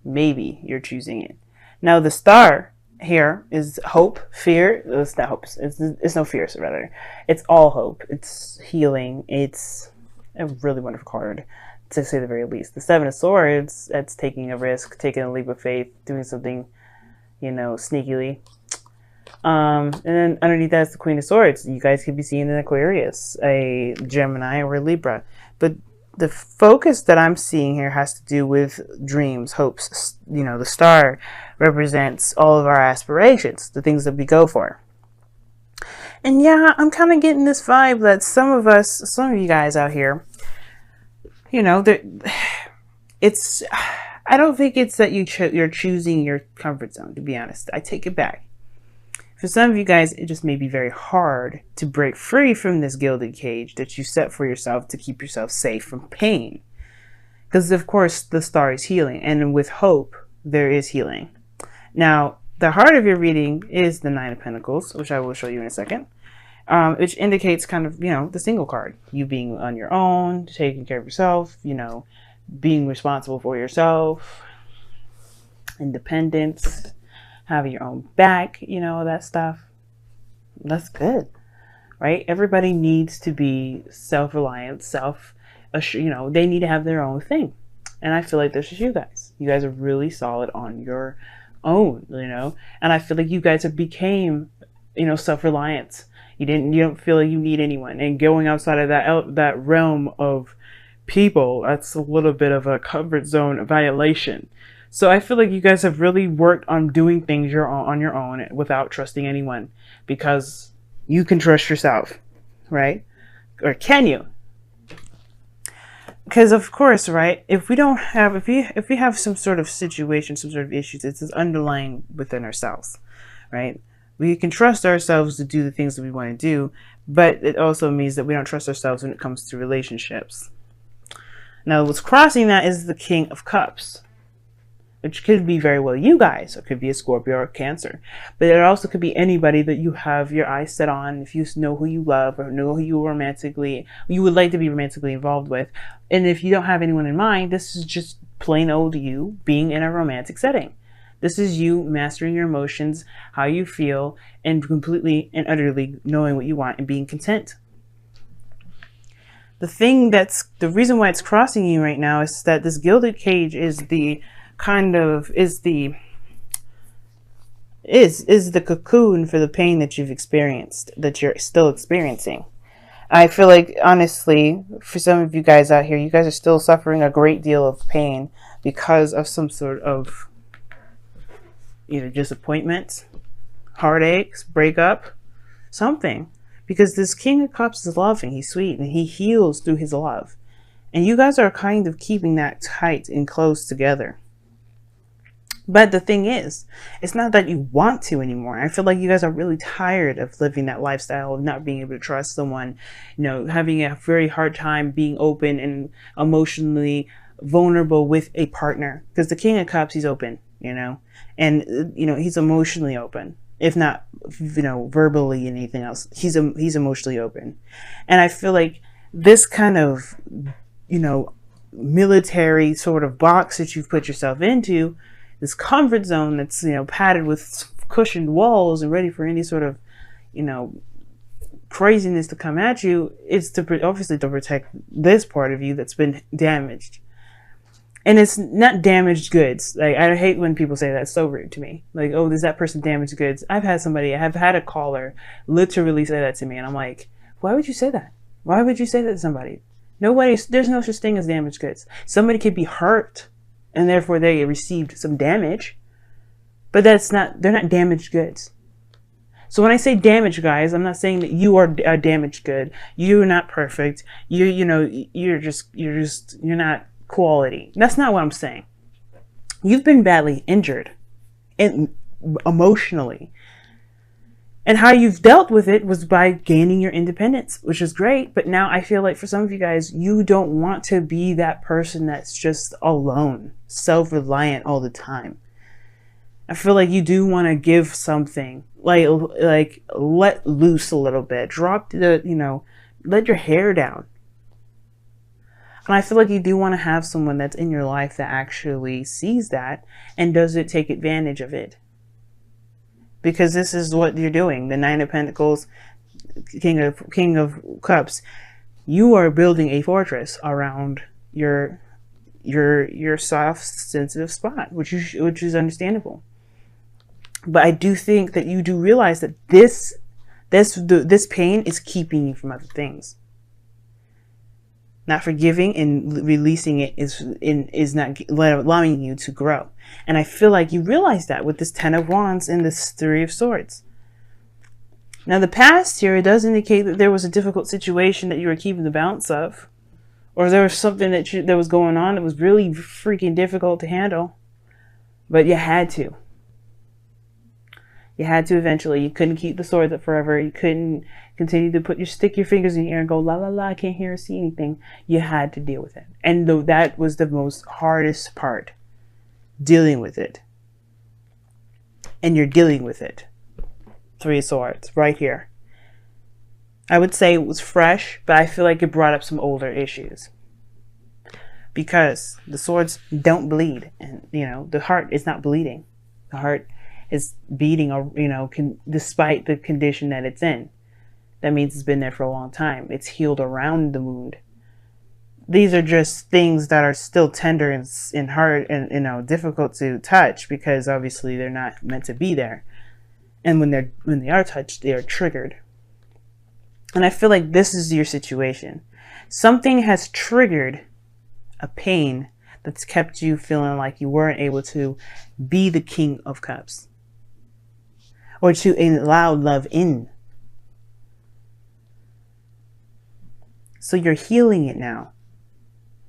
Maybe you're choosing it. Now the star here is hope, fear. It's not hope. It's no fears, rather. It's all hope. It's healing. It's a really wonderful card, to say the very least. The Seven of Swords, that's taking a risk, taking a leap of faith, doing something, sneakily. And then underneath that is the Queen of Swords. You guys could be seeing an Aquarius, a Gemini, or a Libra. But the focus that I'm seeing here has to do with dreams, hopes. The star represents all of our aspirations, the things that we go for. And yeah, I'm kind of getting this vibe that some of you guys out here, it's, I don't think it's that you're choosing your comfort zone, to be honest. I take it back. For some of you guys, it just may be very hard to break free from this gilded cage that you set for yourself to keep yourself safe from pain. Because, of course, the star is healing. And with hope, there is healing. Now, the heart of your reading is the Nine of Pentacles, which I will show you in a second. Which indicates kind of, the single card. You being on your own, taking care of yourself, being responsible for yourself, independence, having your own back, that stuff. That's good, right? Everybody needs to be self-reliant, they need to have their own thing. And I feel like this is you guys. You guys are really solid on your own, and I feel like you guys have became, self-reliant. You don't feel like you need anyone, and going outside of that realm of people, that's a little bit of a comfort zone violation. So I feel like you guys have really worked on doing things on your own without trusting anyone, because you can trust yourself, right? Or can you? Because of course, right? If we have some sort of situation, some sort of issues, it's underlying within ourselves, right? We can trust ourselves to do the things that we want to do, but it also means that we don't trust ourselves when it comes to relationships. Now, what's crossing that is the King of Cups, which could be very well you guys. It could be a Scorpio or a Cancer. But it also could be anybody that you have your eyes set on, if you know who you love or know who you would like to be romantically involved with. And if you don't have anyone in mind, this is just plain old you being in a romantic setting. This is you mastering your emotions, how you feel, and completely and utterly knowing what you want and being content. The reason why it's crossing you right now is that this gilded cage is the cocoon for the pain that you've experienced, that you're still experiencing. I feel like, honestly, for some of you guys out here, you guys are still suffering a great deal of pain because of some sort of either disappointment, heartaches, breakup, something. Because this King of Cups is loving, he's sweet, and he heals through his love. And you guys are kind of keeping that tight and close together. But the thing is, it's not that you want to anymore. I feel like you guys are really tired of living that lifestyle of not being able to trust someone, having a very hard time being open and emotionally vulnerable with a partner. Because the King of Cups, he's open, and, he's emotionally open. If not, verbally and anything else, he's emotionally open. And I feel like this kind of, military sort of box that you've put yourself into, this comfort zone that's, padded with cushioned walls and ready for any sort of, craziness to come at you, is obviously to protect this part of you that's been damaged. And it's not damaged goods. Like, I hate when people say that. It's so rude to me. Like, oh, is that person damaged goods? I have had a caller literally say that to me. And I'm like, why would you say that? Why would you say that to somebody? There's no such thing as damaged goods. Somebody could be hurt and therefore they received some damage, but they're not damaged goods. So when I say damaged, guys, I'm not saying that you are a damaged good. You're not perfect. You're not quality. That's not what I'm saying. You've been badly injured emotionally. And how you've dealt with it was by gaining your independence, which is great. But now I feel like for some of you guys, you don't want to be that person that's just alone, self-reliant all the time. I feel like you do want to give something, like let loose a little bit, let your hair down. And I feel like you do want to have someone that's in your life that actually sees that and doesn't take advantage of it. Because this is what you're doing. The Nine of Pentacles, King of Cups. You are building a fortress around your soft, sensitive spot, which is understandable. But I do think that you do realize that this pain is keeping you from other things. Not forgiving and releasing it is not allowing you to grow. And I feel like you realize that with this Ten of Wands and this Three of Swords. Now the past here, it does indicate that there was a difficult situation that you were keeping the balance of. Or there was something that was going on that was really freaking difficult to handle. But you had to. You had to eventually. You couldn't keep the swords up forever. You couldn't continue to stick your fingers in the air and go, la la la, I can't hear or see anything. You had to deal with it. And that was the most hardest part. Dealing with it. And you're dealing with it. Three of Swords, right here. I would say it was fresh, but I feel like it brought up some older issues. Because the swords don't bleed. And, the heart is not bleeding. The heart is beating, despite the condition that it's in. That means it's been there for a long time. It's healed around the wound. These are just things that are still tender and hard and difficult to touch, because obviously they're not meant to be there. And when they are touched, they are triggered. And I feel like this is your situation. Something has triggered a pain that's kept you feeling like you weren't able to be the King of Cups. Or to allow love in. So you're healing it now.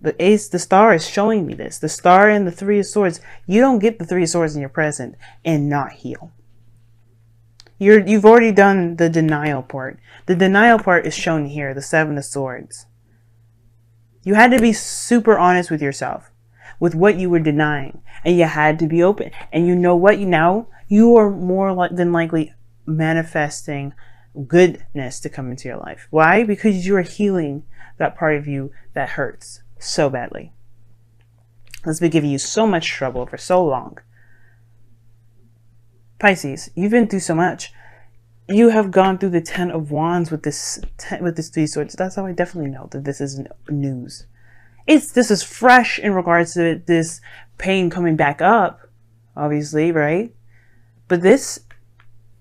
The star is showing me this. The star and the Three of Swords. You don't get the Three of Swords in your present and not heal. You've already done the denial part. The denial part is shown here, the Seven of Swords. You had to be super honest with yourself, with what you were denying, and you had to be open. And you know what? You are more than likely manifesting goodness to come into your life. Why? Because you are healing that part of you that hurts so badly. That's been giving you so much trouble for so long. Pisces, you've been through so much. You have gone through the Ten of Wands with this Three of Swords. That's how I definitely know that this isn't news. This is fresh in regards to this pain coming back up, obviously, right? But this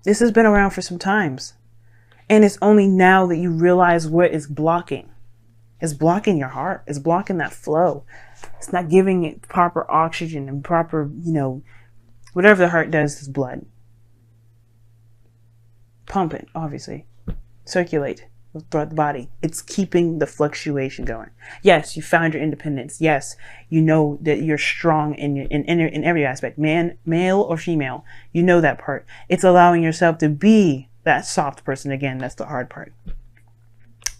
has been around for some times. And it's only now that you realize what is blocking. It's blocking your heart. It's blocking that flow. It's not giving it proper oxygen and proper, whatever the heart does is blood. Pump it, obviously. Circulate throughout the body. It's keeping the fluctuation going. Yes, you found your independence. Yes, you know that you're strong in every aspect. Male or female, you know that part. It's allowing yourself to be that soft person again. That's the hard part.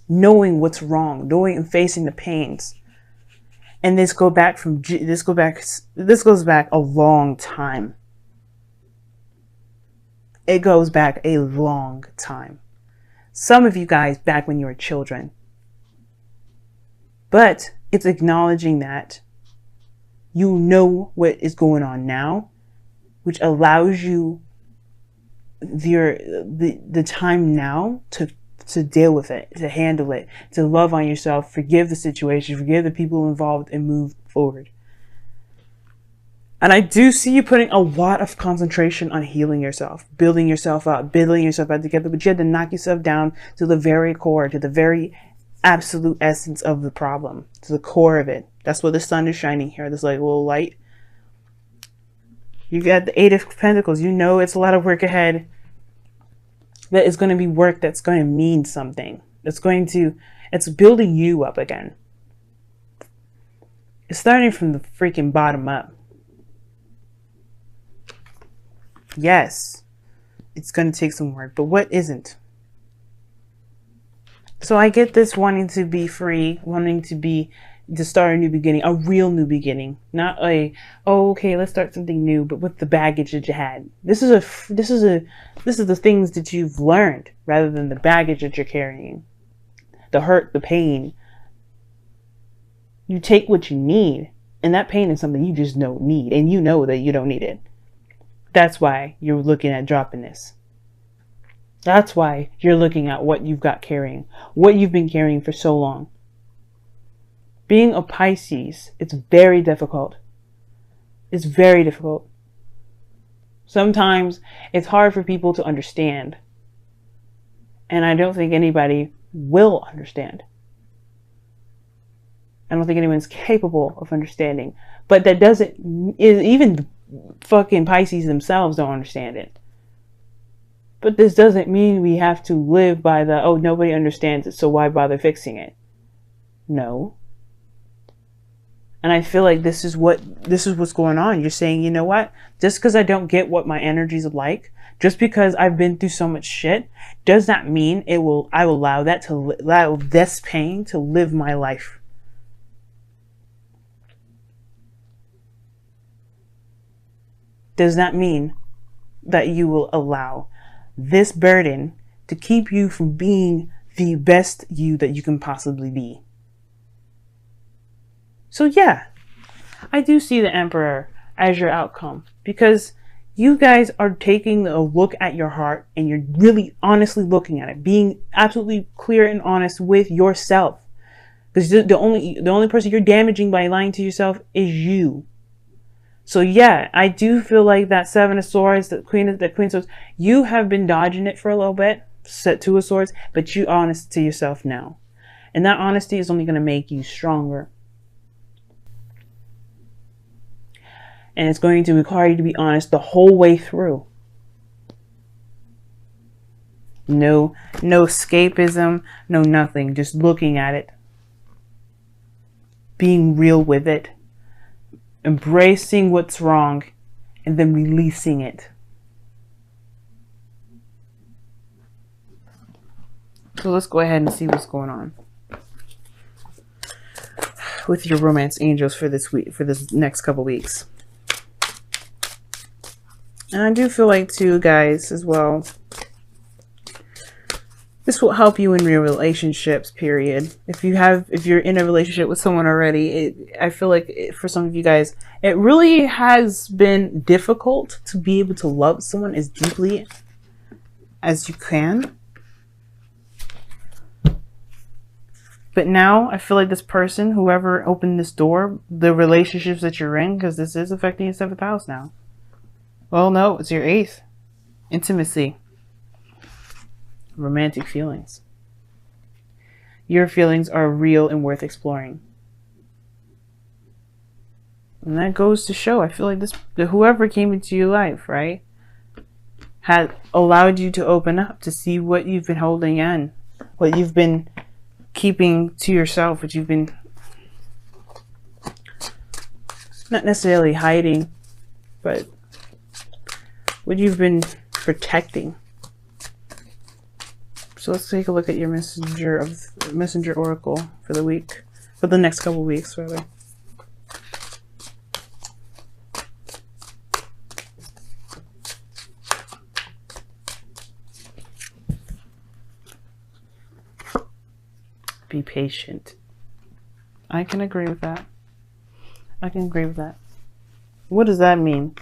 Knowing what's wrong, knowing and facing the pains. And this goes back a long time. It goes back a long time. Some of you guys back when you were children. But it's acknowledging that you know what is going on now, which allows you the time now to deal with it, to handle it, to love on yourself, forgive the situation, forgive the people involved, and move forward. And I do see you putting a lot of concentration on healing yourself, building yourself up, building yourself back together, but you had to knock yourself down to the very core, to the very absolute essence of the problem, to the core of it. That's what the sun is shining here, this like little light. You got the Eight of Pentacles. You know it's a lot of work ahead. That is going to be work that's going to mean something. It's building you up again. It's starting from the freaking bottom up. Yes, it's going to take some work, but what isn't? So I get this wanting to be free, wanting to start a new beginning, a real new beginning, not okay, let's start something new, but with the baggage that you had. This is the things that you've learned rather than the baggage that you're carrying, the hurt, the pain, You take what you need, and that pain is something you just don't need, and you know that you don't need it. That's why you're looking at dropping this. That's why you're looking at what you've got carrying, what you've been carrying for so long. Being a Pisces, it's very difficult. It's very difficult. Sometimes it's hard for people to understand. And I don't think anybody will understand. I don't think anyone's capable of understanding. But that doesn't, even fucking Pisces themselves don't understand it. But this doesn't mean we have to live by the, oh, nobody understands it, so why bother fixing it? No. And I feel like this is what's going on. You're saying, you know what? Just because I don't get what my energies are like, just because I've been through so much shit, does not mean I will allow this pain to live my life. Does not mean that you will allow this burden to keep you from being the best you that you can possibly be. So yeah, I do see the Emperor as your outcome, because you guys are taking a look at your heart and you're really honestly looking at it, being absolutely clear and honest with yourself. Because the only person you're damaging by lying to yourself is you. So yeah, I do feel like that Seven of Swords, the Queen of Swords, you have been dodging it for a little bit, set Two of Swords, but you're honest to yourself now. And that honesty is only going to make you stronger. And it's going to require you to be honest the whole way through. No escapism, no nothing. Just looking at it. Being real with it. Embracing what's wrong. And then releasing it. So let's go ahead and see what's going on with your romance angels for this week, for this next couple weeks. And I do feel like too, guys, as well, this will help you in your relationships, period. If you're in a relationship with someone already, I feel like for some of you guys, it really has been difficult to be able to love someone as deeply as you can. But now I feel like this person, whoever opened this door, the relationships that you're in, because this is affecting your 7th house now. Well, no, it's your 8th. Intimacy. Romantic feelings. Your feelings are real and worth exploring. And that goes to show, I feel like whoever came into your life, right, had allowed you to open up to see what you've been holding in, what you've been keeping to yourself, what you've been not necessarily hiding, but what you've been protecting. So let's take a look at your messenger oracle for the week, for the next couple weeks, rather. Be patient. I can agree with that. I can agree with that. What does that mean?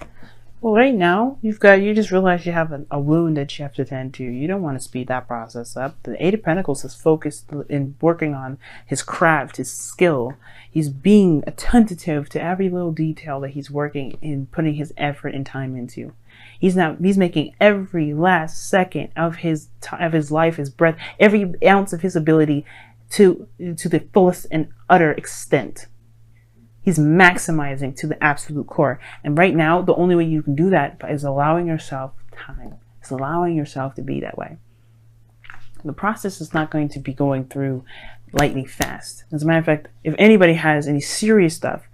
Well, right now, you just realized you have a wound that you have to tend to. You don't want to speed that process up. The 8 of Pentacles is focused in working on his craft, his skill. He's being attentive to every little detail that he's working in, putting his effort and time into. He's making every last second of his life, his breath, every ounce of his ability to the fullest and utter extent. He's maximizing to the absolute core. And right now, the only way you can do that is allowing yourself time. It's allowing yourself to be that way. The process is not going to be going through lightning fast. As a matter of fact, if anybody has any serious stuff,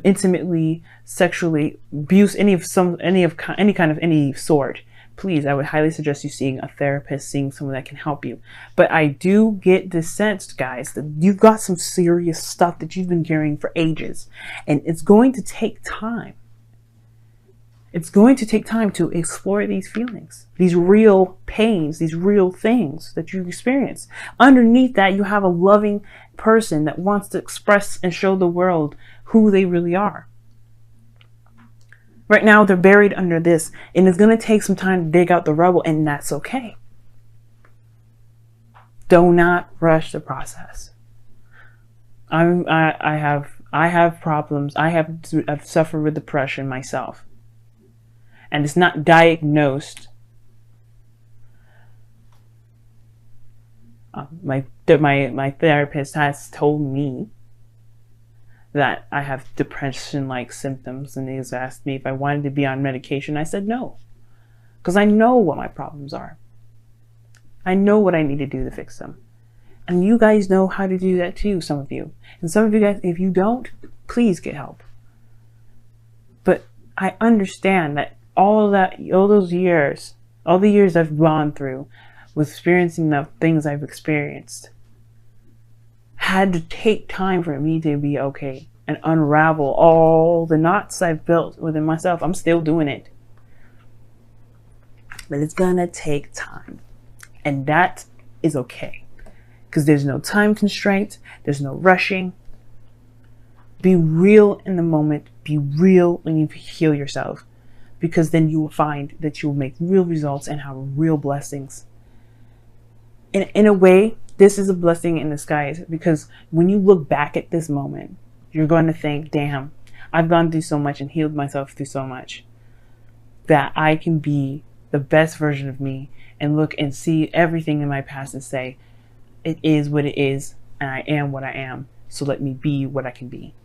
intimately, sexually, abuse, any kind of any sort, please, I would highly suggest you seeing a therapist, seeing someone that can help you. But I do get this sense, guys, that you've got some serious stuff that you've been carrying for ages. And it's going to take time. It's going to take time to explore these feelings, these real pains, these real things that you experience. Underneath that, you have a loving person that wants to express and show the world who they really are. Right now, they're buried under this, and it's going to take some time to dig out the rubble, and that's okay. Do not rush the process. I have problems. I've suffered with depression myself, and it's not diagnosed. My therapist has told me that I have depression-like symptoms, and he's asked me if I wanted to be on medication. I said no, because I know what my problems are. I know what I need to do to fix them. And you guys know how to do that too, some of you. And some of you guys, if you don't, please get help. But I understand that all the years I've gone through with experiencing the things I've experienced had to take time for me to be okay and unravel all the knots I've built within myself. I'm still doing it. But it's gonna take time. And that is okay, because there's no time constraint, there's no rushing. Be real in the moment, be real when you heal yourself, because then you will find that you will make real results and have real blessings. In a way, this is a blessing in disguise, because when you look back at this moment, you're going to think, damn, I've gone through so much and healed myself through so much that I can be the best version of me and look and see everything in my past and say, it is what it is, and I am what I am, so let me be what I can be.